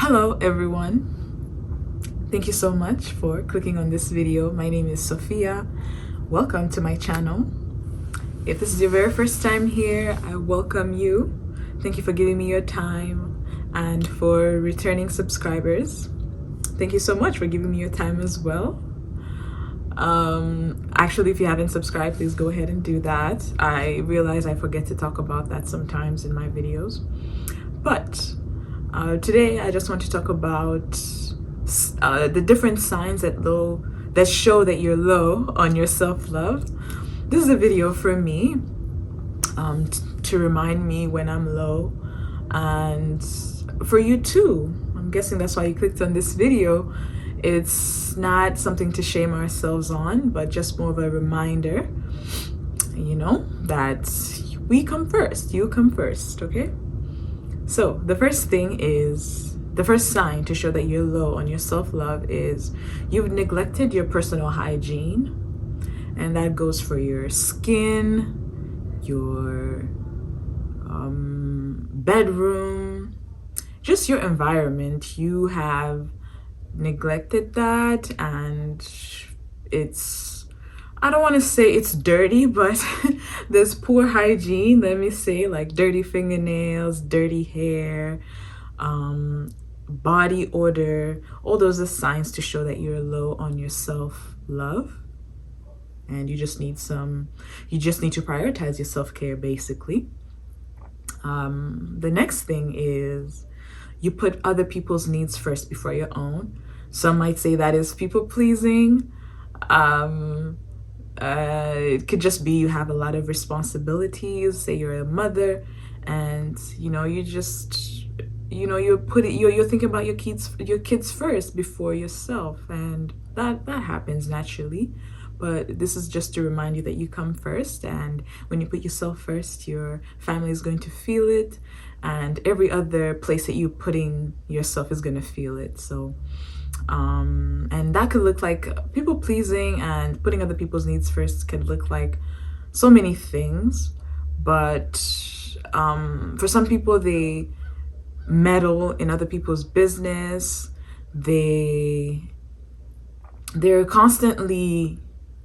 Hello everyone. Thank you so much for clicking on this video. My name is Sophia. Welcome to my channel. If this is your very first time here, I welcome you. Thank you for giving me your time, and for returning subscribers, thank you so much for giving me your time as well. Actually, if you haven't subscribed, please go ahead and do that. I realize I forget to talk about that sometimes in my videos, but today I just want to talk about the different signs that show that you're low on your self-love. This is a video for me to remind me when I'm low, and for you too. I'm guessing that's why you clicked on this video. It's not something to shame ourselves on, but just more of a reminder, that we come first, you come first, okay? So the first sign to show that you're low on your self-love is you've neglected your personal hygiene. And that goes for your skin, your bedroom, just your environment. You have neglected that, and I don't want to say it's dirty, but there's poor hygiene, let me say, like dirty fingernails, dirty hair, body odor. All those are signs to show that you're low on your self-love, and you just need to prioritize your self-care, basically. The next thing is you put other people's needs first before your own. Some might say that is people-pleasing. It could just be you have a lot of responsibilities. Say you're a mother, and you're thinking about your kids first before yourself, and that happens naturally. But this is just to remind you that you come first, and when you put yourself first, your family is going to feel it, and every other place that you putting yourself is going to feel it. So and that could look like people pleasing, and putting other people's needs first could look like so many things. But for some people, they meddle in other people's business. They're constantly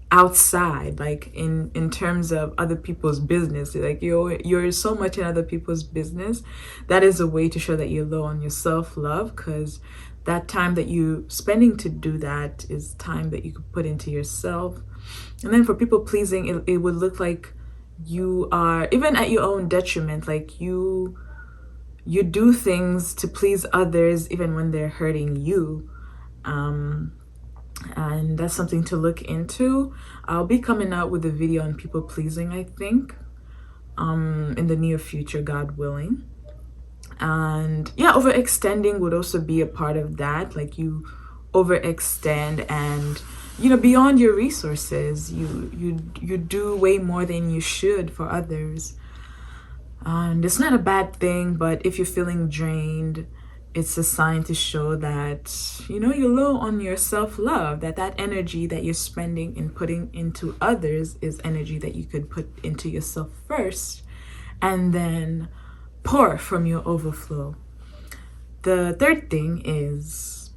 outside, like in terms of other people's business. Like you're so much in other people's business. That is a way to show that you're low on your self-love, because that time that you spending to do that is time that you could put into yourself. And then for people pleasing, it would look like you are even at your own detriment. Like you do things to please others even when they're hurting you. And that's something to look into. I'll be coming out with a video on people pleasing, I think, in the near future, God willing. And yeah, overextending would also be a part of that. Like you overextend, and beyond your resources, you do way more than you should for others. And it's not a bad thing, but if you're feeling drained, it's a sign to show that you're low on your self-love, that energy that you're spending and putting into others is energy that you could put into yourself first, and then pour from your overflow. The third thing is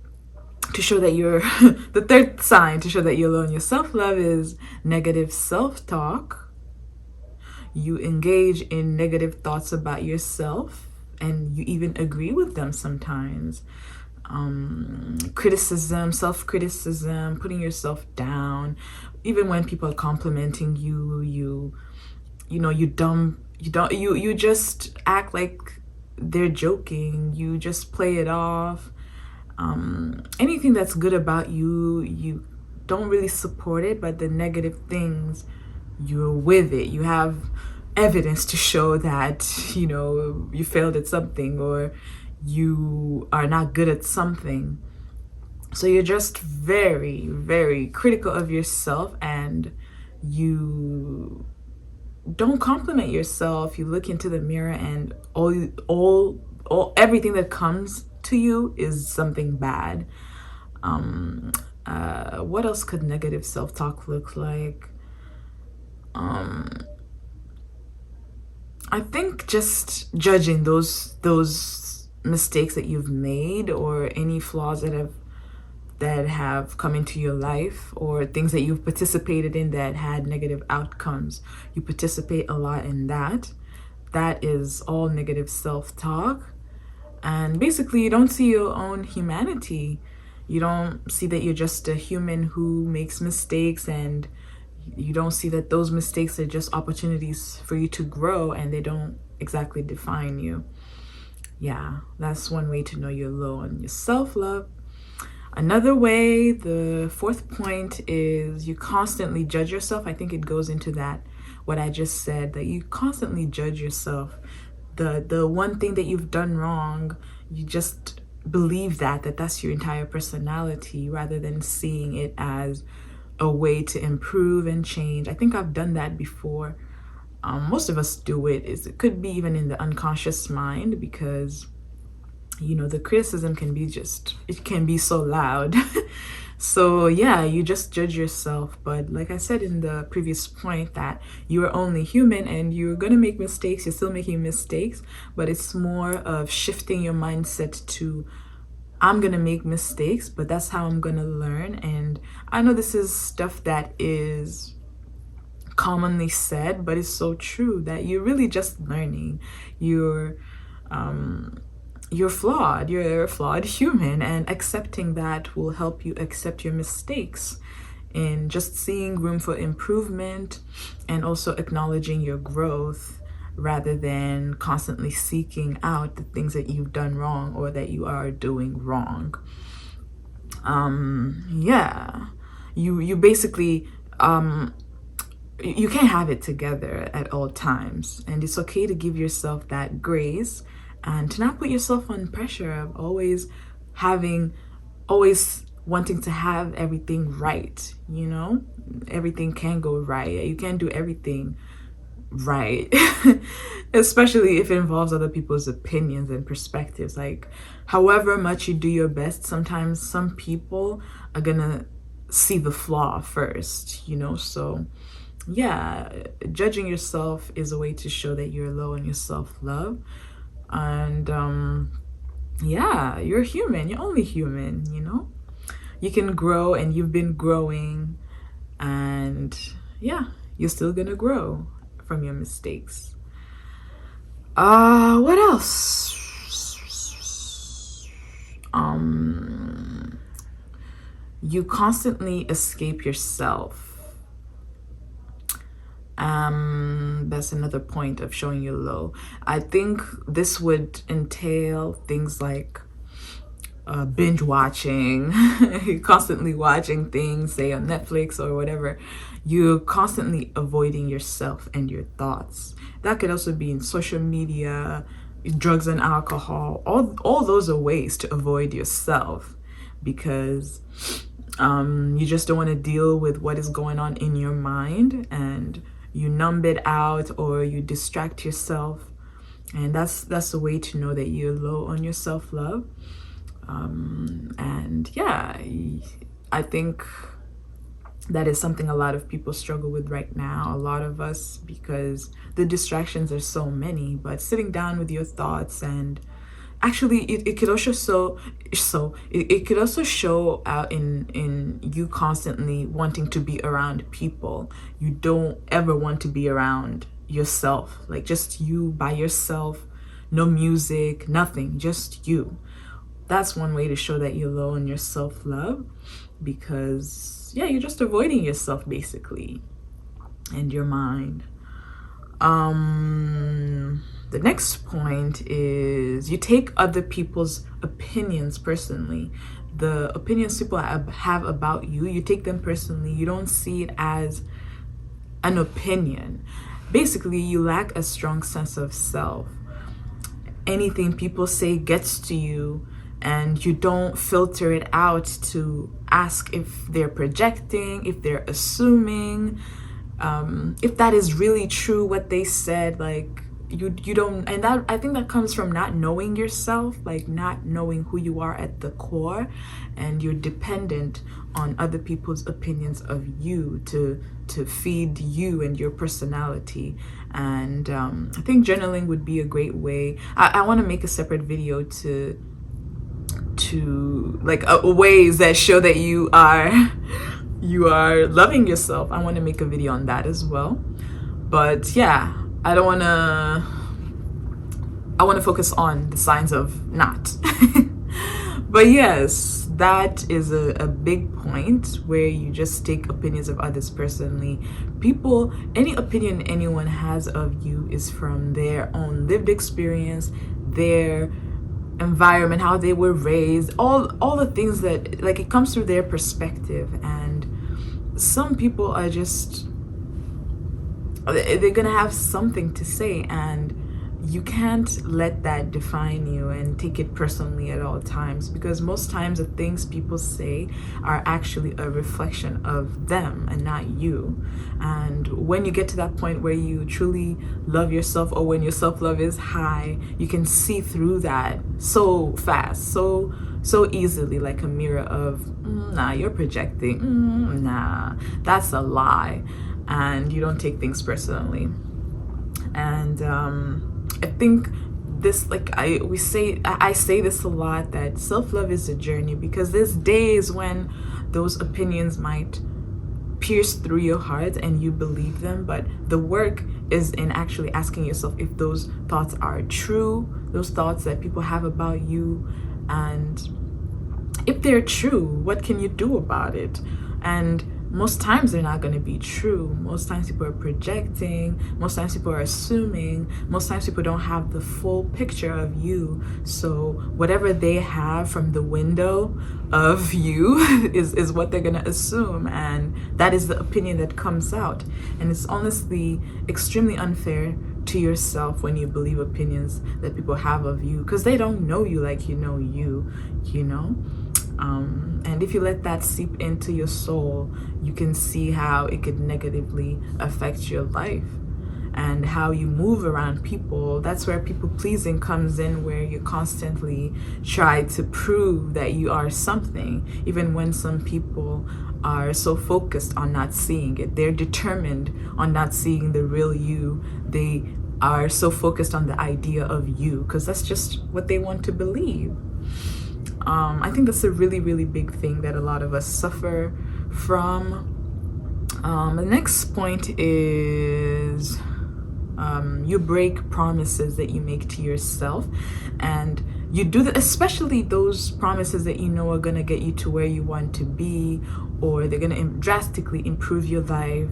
to show that you're the third sign to show that you're low on your self-love is negative self-talk. You engage in negative thoughts about yourself, and you even agree with them sometimes. Criticism, self-criticism, putting yourself down. Even when people are complimenting you, you just act like they're joking. You just play it off. Anything that's good about you, you don't really support it, but the negative things, you're with it. You have evidence to show that you failed at something, or you are not good at something. So you're just very, very critical of yourself, and you don't compliment yourself. You look into the mirror, and everything that comes to you is something bad. What else could negative self-talk look like? I think just judging those mistakes that you've made, or any flaws that have come into your life, or things that you've participated in that had negative outcomes. You participate a lot in that. That is all negative self-talk. And basically, you don't see your own humanity. You don't see that you're just a human who makes mistakes, and you don't see that those mistakes are just opportunities for you to grow, and they don't exactly define you. Yeah, that's one way to know you're low on your self-love. Another way, the fourth point, is you constantly judge yourself. I think it goes into that, what I just said, that you constantly judge yourself. The one thing that you've done wrong, you just believe that's your entire personality, rather than seeing it as a way to improve and change. I think I've done that before. Most of us do it. It could be even in the unconscious mind, because the criticism can be so loud. So yeah, you just judge yourself. But like I said in the previous point, that you are only human and you're gonna make mistakes. You're still making mistakes, but it's more of shifting your mindset to, I'm gonna make mistakes, but that's how I'm gonna learn. And I know this is stuff that is commonly said, but it's so true, that you're really just learning. You're flawed. You're a flawed human, and accepting that will help you accept your mistakes, and just seeing room for improvement, and also acknowledging your growth, rather than constantly seeking out the things that you've done wrong or that you are doing wrong. Yeah, you basically you can't have it together at all times, and it's okay to give yourself that grace, and to not put yourself on pressure of always wanting to have everything right. Everything can go right. You can't do everything right, especially if it involves other people's opinions and perspectives. Like, however much you do your best, sometimes some people are gonna see the flaw first, so yeah, judging yourself is a way to show that you're low on your self-love. And yeah, you're human. You're only human. You can grow, and you've been growing, and yeah, you're still gonna grow from your mistakes. What else? You constantly escape yourself. That's another point of showing you're low. I think this would entail things like binge watching, constantly watching things, say on Netflix or whatever. You're constantly avoiding yourself and your thoughts. That could also be in social media, drugs and alcohol. All those are ways to avoid yourself, because you just don't want to deal with what is going on in your mind, and you numb it out, or you distract yourself. And that's a way to know that you're low on your self-love. And yeah, I think that is something a lot of people struggle with right now, a lot of us, because the distractions are so many. But sitting down with your thoughts, and actually it could also it could also show out in you constantly wanting to be around people. You don't ever want to be around yourself, like just you by yourself, no music, nothing, just you. That's one way to show that you're low on your self-love, because yeah, you're just avoiding yourself basically, and your mind. The next point is you take other people's opinions personally. The opinions people have about you, you take them personally. You don't see it as an opinion. Basically, you lack a strong sense of self. Anything people say gets to you, and you don't filter it out to ask if they're projecting, if they're assuming, if that is really true what they said. Like, you don't, and that, I think that comes from not knowing yourself, like not knowing who you are at the core, and you're dependent on other people's opinions of you to feed you and your personality. And I think journaling would be a great way. I want to make a separate video to like ways that show that you are loving yourself. I want to make a video on that as well. But yeah, I want to focus on the signs of not. But yes, that is a big point where you just take opinions of others personally. People, any opinion anyone has of you is from their own lived experience, their environment, how they were raised, all the things that, like, it comes through their perspective. And some people are just, they're gonna have something to say, and you can't let that define you and take it personally at all times, because most times the things people say are actually a reflection of them and not you. And when you get to that point where you truly love yourself, or when your self-love is high, you can see through that so fast, so easily, like a mirror of nah, you're projecting, nah, that's a lie. And you don't take things personally. And I think this, like, I say this a lot, that self-love is a journey, because there's days when those opinions might pierce through your heart and you believe them, but the work is in actually asking yourself if those thoughts are true, those thoughts that people have about you. And if they're true, what can you do about it? And most times they're not going to be true. Most times people are projecting. Most times people are assuming. Most times people don't have the full picture of you. So whatever they have from the window of you is what they're going to assume. And that is the opinion that comes out. And it's honestly extremely unfair to yourself when you believe opinions that people have of you, because they don't know you like you know you, you know? And if you let that seep into your soul, you can see how it could negatively affect your life and how you move around people. That's where people pleasing comes in, where you constantly try to prove that you are something, even when some people are so focused on not seeing it. They're determined on not seeing the real you. They are so focused on the idea of you because that's just what they want to believe. I think that's a really, really big thing that a lot of us suffer from. The next point is you break promises that you make to yourself, and you do that, especially those promises that you know are going to get you to where you want to be, or they're going to drastically improve your life.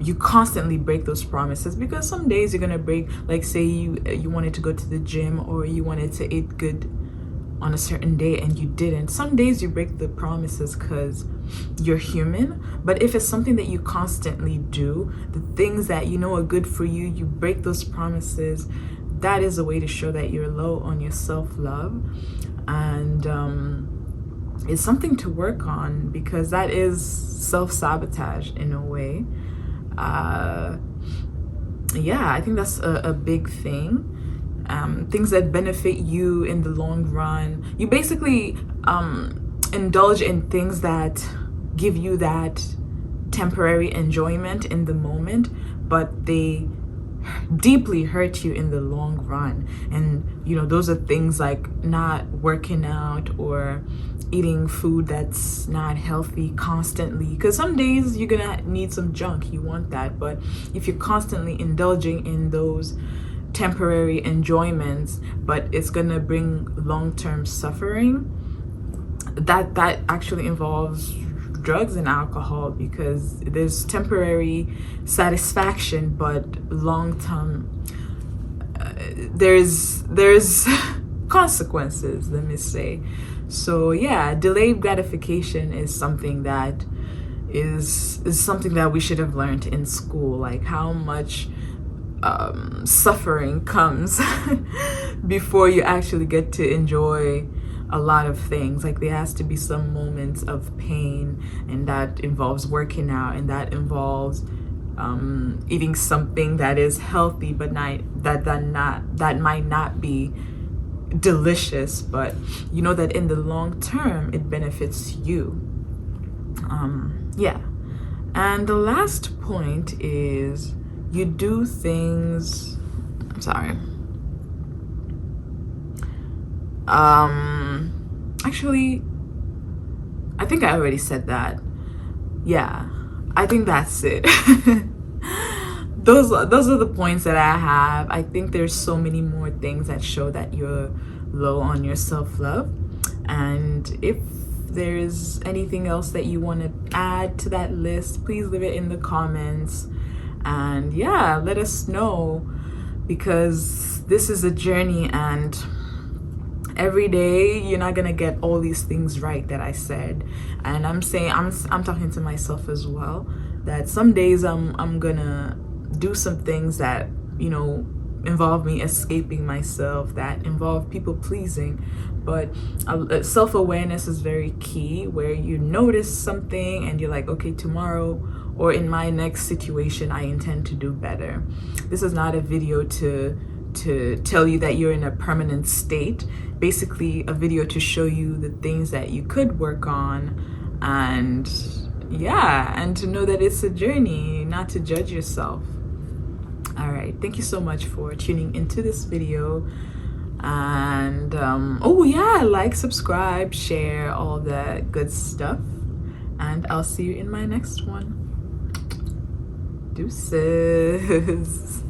You constantly break those promises, because some days you're going to break, like say you wanted to go to the gym, or you wanted to eat good on a certain day and you didn't. Some days you break the promises because you're human. But if it's something that you constantly do, the things that you know are good for you, you break those promises. That is a way to show that you're low on your self-love. And it's something to work on, because that is self-sabotage in a way. Yeah, I think that's a big thing. Things that benefit you in the long run. You basically indulge in things that give you that temporary enjoyment in the moment, but they deeply hurt you in the long run. And you know, those are things like not working out or eating food that's not healthy constantly, because some days you're gonna need some junk, you want that. But if you're constantly indulging in those temporary enjoyments, but it's gonna bring long-term suffering, that actually involves drugs and alcohol, because there's temporary satisfaction, but long-term there's consequences, let me say. So yeah, delayed gratification is something that is something that we should have learned in school, like how much suffering comes before you actually get to enjoy a lot of things. Like there has to be some moments of pain, and that involves working out, and that involves eating something that is healthy but that might not be delicious, but you know that in the long term it benefits you. Yeah. And the last point is you do things, I'm sorry. Actually, I think I already said that. Yeah, I think that's it. Those are the points that I have. I think there's so many more things that show that you're low on your self-love. And if there's anything else that you want to add to that list, please leave it in the comments. And yeah, let us know, because this is a journey, and every day you're not gonna get all these things right that I said. And I'm saying, I'm talking to myself as well, that some days I'm gonna do some things that, you know, involve me escaping myself, that involve people pleasing. But self-awareness is very key, where you notice something and you're like, okay, tomorrow or in my next situation I intend to do better. This is not a video to tell you that you're in a permanent state. Basically a video to show you the things that you could work on, and yeah, and to know that it's a journey, not to judge yourself. All right, thank you so much for tuning into this video. And oh yeah, like, subscribe, share, all that good stuff, and I'll see you in my next one. Deuces.